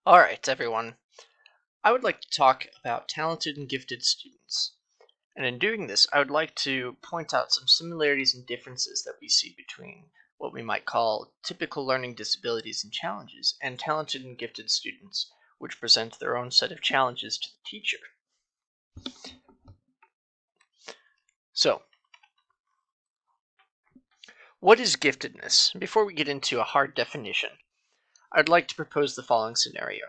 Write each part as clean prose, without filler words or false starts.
All right, everyone. I would like to talk about talented and gifted students. And in doing this, I would like to point out some similarities and differences that we see between what we might call typical learning disabilities and challenges and talented and gifted students, which present their own set of challenges to the teacher. So, what is giftedness? Before we get into a hard definition, I'd like to propose the following scenario.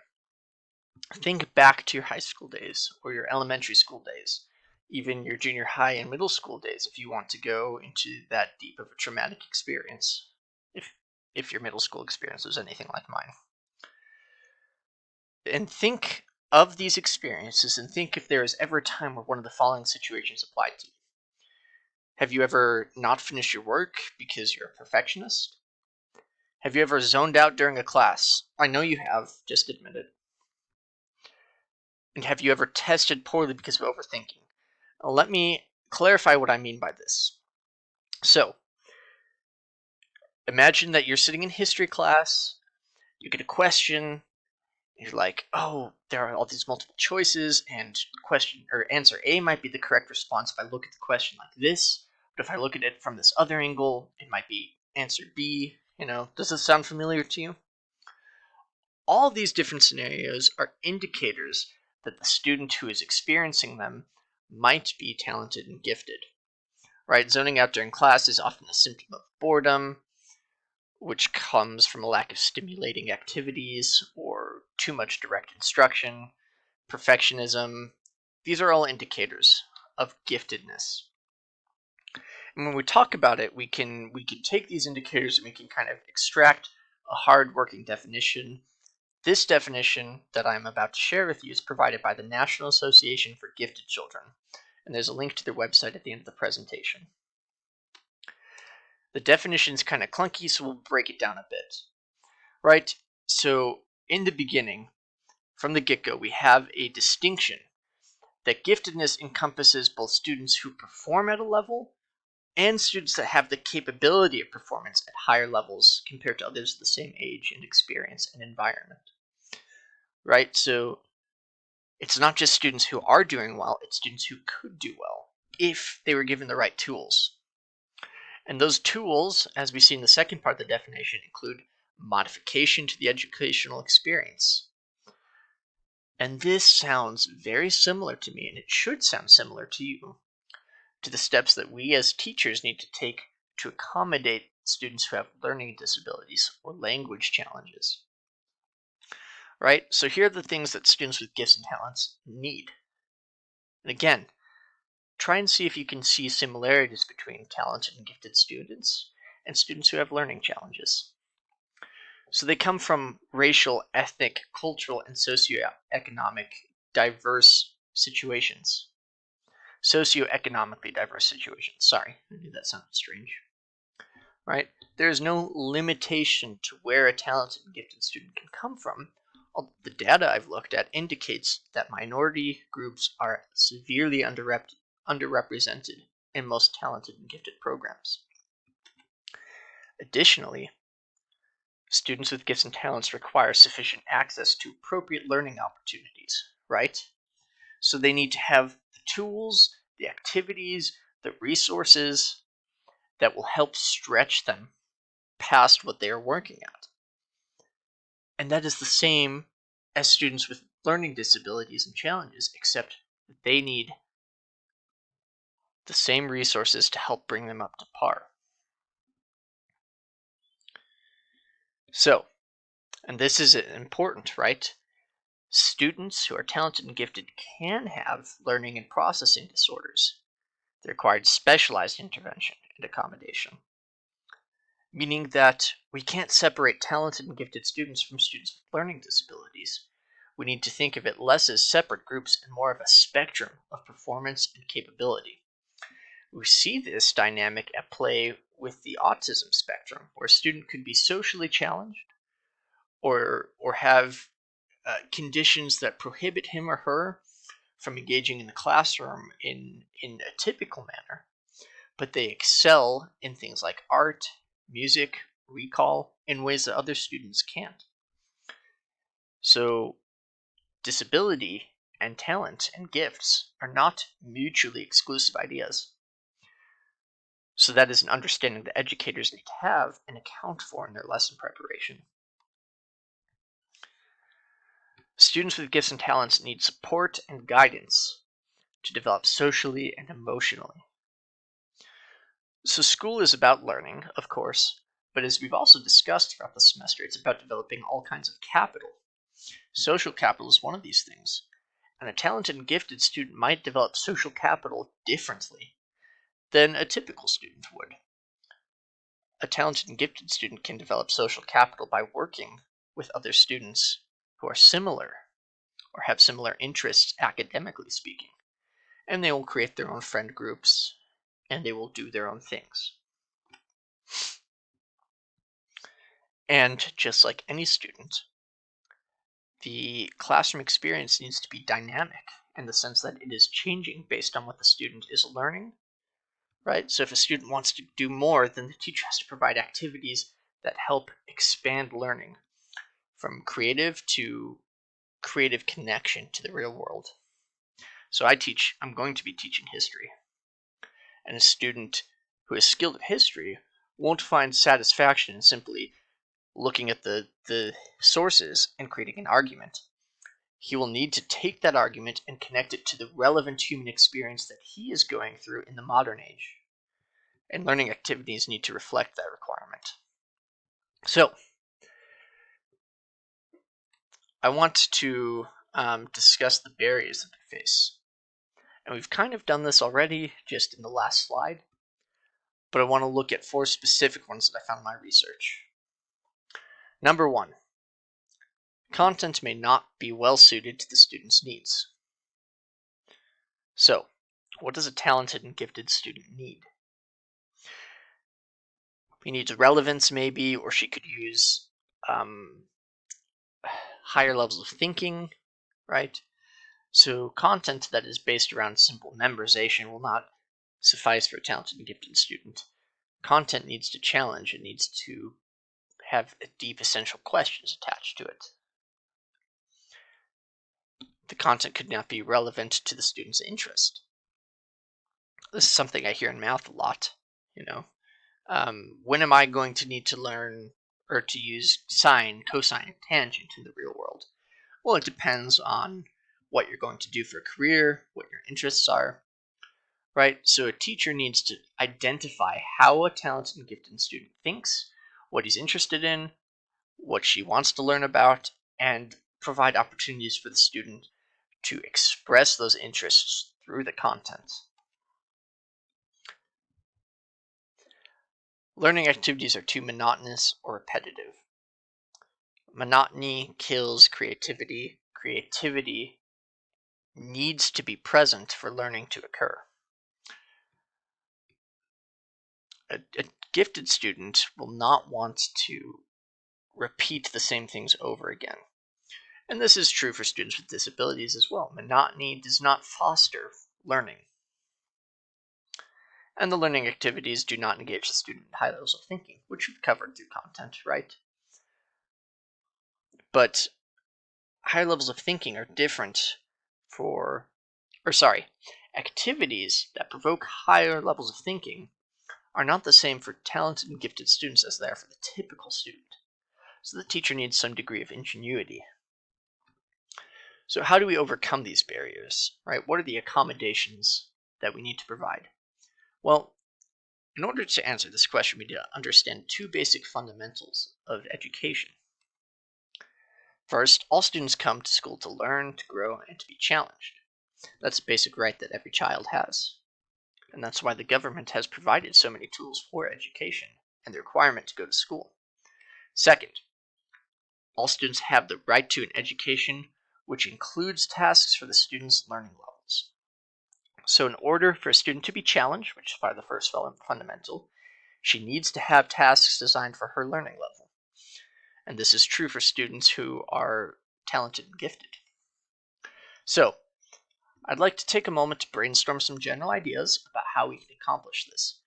Think back to your high school days or your elementary school days, even your junior high and middle school days if you want to go into that deep of a traumatic experience, if your middle school experience was anything like mine. And think of these experiences and think if there is ever a time where one of the following situations applied to you. Have you ever not finished your work because you're a perfectionist? Have you ever zoned out during a class? I know you have, just admit it. And have you ever tested poorly because of overthinking? Now, let me clarify what I mean by this. So, imagine that you're sitting in history class, you get a question, you're like, oh, there are all these multiple choices, and question or answer A might be the correct response if I look at the question like this, but if I look at it from this other angle, it might be answer B. Does this sound familiar to you? All these different scenarios are indicators that the student who is experiencing them might be talented and gifted. Right? Zoning out during class is often a symptom of boredom, which comes from a lack of stimulating activities or too much direct instruction, perfectionism. These are all indicators of giftedness. And when we talk about it, we can take these indicators and we can kind of extract a hard working definition. This definition that I'm about to share with you is provided by the National Association for Gifted Children, and there's a link to their website at the end of the presentation. The definition's kind of clunky, so we'll break it down a bit. Right? So, in the beginning, from the get-go, we have a distinction that giftedness encompasses both students who perform at a level and students that have the capability of performance at higher levels compared to others of the same age and experience and environment. Right? So, it's not just students who are doing well, it's students who could do well if they were given the right tools. And those tools, as we see in the second part of the definition, include modification to the educational experience. And this sounds very similar to me, and it should sound similar to you, to the steps that we as teachers need to take to accommodate students who have learning disabilities or language challenges. Right? So here are the things that students with gifts and talents need. And again, try and see if you can see similarities between talented and gifted students and students who have learning challenges. So they come from racial, ethnic, cultural, and socioeconomic diverse situations. Socioeconomically diverse situations. Sorry, I knew that sounded strange. Right? There is no limitation to where a talented and gifted student can come from. All the data I've looked at indicates that minority groups are severely underrepresented in most talented and gifted programs. Additionally, students with gifts and talents require sufficient access to appropriate learning opportunities, right? So they need to have the tools, the activities, the resources that will help stretch them past what they are working at. And that is the same as students with learning disabilities and challenges, except that they need the same resources to help bring them up to par. So, and this is important, right? Students who are talented and gifted can have learning and processing disorders. They require specialized intervention and accommodation, meaning that we can't separate talented and gifted students from students with learning disabilities. We need to think of it less as separate groups and more of a spectrum of performance and capability. We see this dynamic at play with the autism spectrum, where a student could be socially challenged or have conditions that prohibit him or her from engaging in the classroom in a typical manner, but they excel in things like art, music, recall, in ways that other students can't. So disability and talent and gifts are not mutually exclusive ideas. So that is an understanding that educators need to have and account for in their lesson preparation. Students with gifts and talents need support and guidance to develop socially and emotionally. So school is about learning, of course, but as we've also discussed throughout the semester, it's about developing all kinds of capital. Social capital is one of these things, and a talented and gifted student might develop social capital differently than a typical student would. A talented and gifted student can develop social capital by working with other students who are similar or have similar interests academically speaking, and they will create their own friend groups and they will do their own things. And just like any student, the classroom experience needs to be dynamic in the sense that it is changing based on what the student is learning, right? So if a student wants to do more, then the teacher has to provide activities that help expand learning from creative to creative connection to the real world. So I'm going to be teaching history. And a student who is skilled at history won't find satisfaction in simply looking at the sources and creating an argument. He will need to take that argument and connect it to the relevant human experience that he is going through in the modern age. And learning activities need to reflect that requirement. So, I want to discuss the barriers that they face. And we've kind of done this already just in the last slide, but I want to look at 4 specific ones that I found in my research. Number 1, content may not be well suited to the student's needs. So, what does a talented and gifted student need? He needs relevance maybe, or she could use higher levels of thinking, right? So content that is based around simple memorization will not suffice for a talented and gifted student. Content needs to challenge, it needs to have deep essential questions attached to it. The content could not be relevant to the student's interest. This is something I hear in math a lot, when am I going to need to learn or to use sine, cosine, and tangent in the real world? Well, it depends on what you're going to do for a career, what your interests are, right? So a teacher needs to identify how a talented and gifted student thinks, what he's interested in, what she wants to learn about, and provide opportunities for the student to express those interests through the content. Learning activities are too monotonous or repetitive. Monotony kills creativity. Creativity needs to be present for learning to occur. A gifted student will not want to repeat the same things over again. And this is true for students with disabilities as well. Monotony does not foster learning. And the learning activities do not engage the student in high levels of thinking, which we've covered through content, right? But higher levels of thinking are different activities that provoke higher levels of thinking are not the same for talented and gifted students as they are for the typical student. So the teacher needs some degree of ingenuity. So how do we overcome these barriers, right? What are the accommodations that we need to provide? Well, in order to answer this question, we need to understand 2 basic fundamentals of education. First, all students come to school to learn, to grow, and to be challenged. That's a basic right that every child has. And that's why the government has provided so many tools for education and the requirement to go to school. Second, all students have the right to an education which includes tasks for the student's learning levels. So in order for a student to be challenged, which is part of the first fundamental, she needs to have tasks designed for her learning level. And this is true for students who are talented and gifted. So, I'd like to take a moment to brainstorm some general ideas about how we can accomplish this.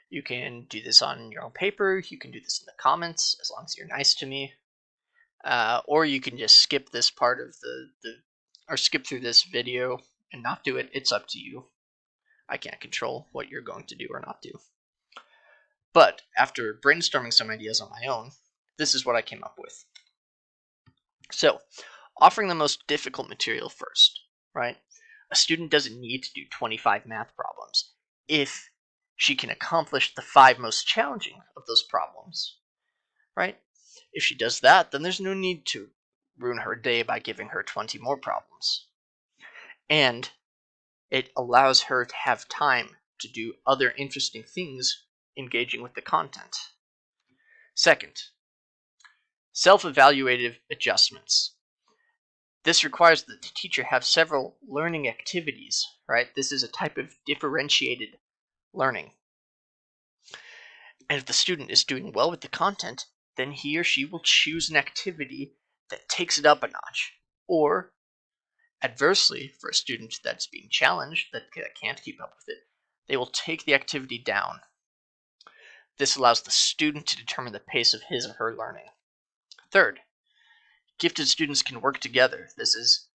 You can do this on your own paper, you can do this in the comments, as long as you're nice to me. or you can just skip this part of or skip through this video and not do it. It's up to you. I can't control what you're going to do or not do. But after brainstorming some ideas on my own, this is what I came up with. So, offering the most difficult material first, right? A student doesn't need to do 25 math problems if she can accomplish the 5 most challenging of those problems, right? If she does that, then there's no need to ruin her day by giving her 20 more problems. And it allows her to have time to do other interesting things engaging with the content. Second, self-evaluative adjustments. This requires that the teacher have several learning activities, right? This is a type of differentiated learning. And if the student is doing well with the content, then he or she will choose an activity that takes it up a notch. Or, adversely, for a student that's being challenged, that can't keep up with it, they will take the activity down. This allows the student to determine the pace of his or her learning. Third, gifted students can work together. This is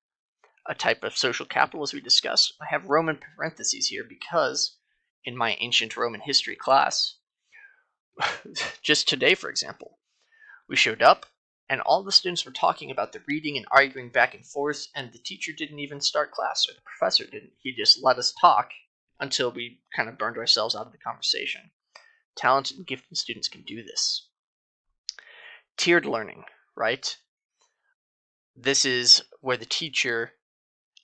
a type of social capital, as we discussed. I have Roman parentheses here because in my ancient Roman history class, just today, for example, we showed up and all the students were talking about the reading and arguing back and forth, and the teacher didn't even start class, or the professor didn't. He just let us talk until we kind of burned ourselves out of the conversation. Talented and gifted students can do this. Tiered learning, right? This is where the teacher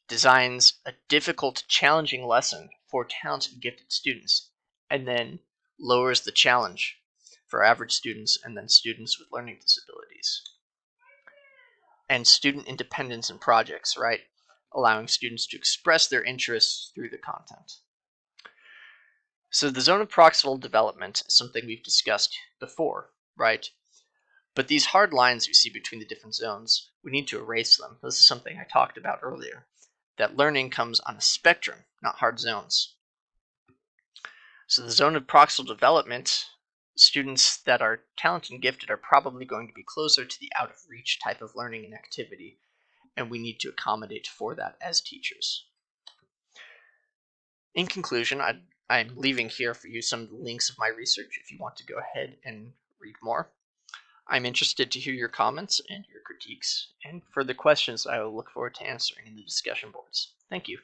designs a difficult, challenging lesson for talented and gifted students, and then lowers the challenge for average students and then students with learning disabilities. And student independence in projects, right? Allowing students to express their interests through the content. So the zone of proximal development is something we've discussed before, right? But these hard lines you see between the different zones, we need to erase them. This is something I talked about earlier, that learning comes on a spectrum, not hard zones. So the zone of proximal development, students that are talented and gifted are probably going to be closer to the out of reach type of learning and activity, and we need to accommodate for that as teachers. In conclusion, I'm leaving here for you some of the links of my research if you want to go ahead and read more. I'm interested to hear your comments and your critiques, and further questions I will look forward to answering in the discussion boards. Thank you.